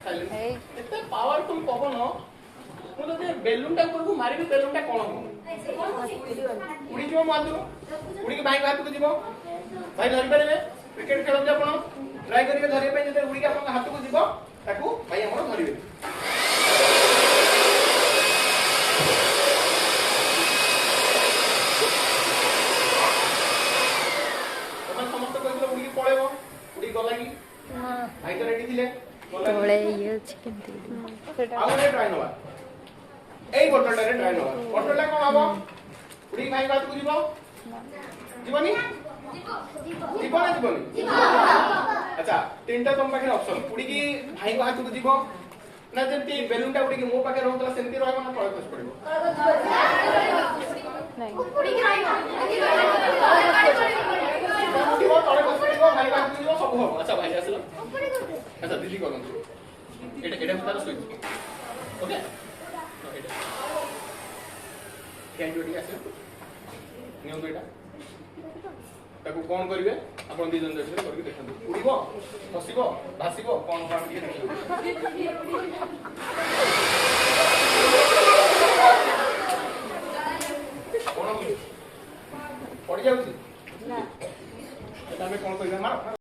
एते पावरफुल पवन ମୁଁ ଯଦି ବେଲୁନଟା ଉପରକୁ ମାରିବି ବେଲୁନଟା କଣ ହବ ଉଡି ଯିବ ମାଦୁ ଉଡିକି ଭାଇ ହାତକୁ ଯିବ ଭାଇ ଧରି ପାରିବେ କ୍ରିକେଟ ଖେଳନ୍ତି ଆପଣ ଟ୍ରାଏ କରିବେ ଧରିବା ପାଇଁ ଯେତେବେଳେ ଉଡିକି ଆପଣଙ୍କ ହାତକୁ ଯିବ ତାକୁ ଭାଇ ଆମର ଧରିବେ ତମେ ସମସ୍ତେ କହିଥିଲେ ଉଡିକି ପଳେଇବ ଉଡିକି ଗଲା କି ଭାଇ ତ ରେଡି ଥିଲେ ତଳେ ଇଏ ଅଛି କେମିତି ଆଉ ଗୋଟେ ଟ୍ରାଏ ନବା এই বটলটারে ট্রাই নবা বটলটা কোন হবো উড়ি ভাই বাতକୁ ଯିବ ଯିବନି ଯିବ ନା ଯିବନି আচ্ছা তিনটা তম পাখে অপশন উড়িকি ভাইଙ୍କ ହାତକୁ ଯିବ ନା ଯେମିତି ବେଲୁନଟା ଉଡିକି ମୋ ପାଖରେ ରହୁଥିଲା ସେମିତି ରହିବ ନା ତଳେ ଖସି ପଡିବ ନାଇଁ ଉଡିକି ରହିବ ତଳେ ଖସି ପଡିବ ଭାଇ ହାତକୁ ଯିବ ସବୁ ହବ ଆଚ୍ଛା ଭାଇ ଆସିଲା ଆଚ୍ଛା ଦିଦି କରନ୍ତୁ এটা তার সুইচ ওকে कैन जोटी आसे नियम तो एटा ताको कोन करिवे आपण दी जन देखिले करके देखंतु उड़ीबो फसिबो भासिबो कोन कोन के देखिबो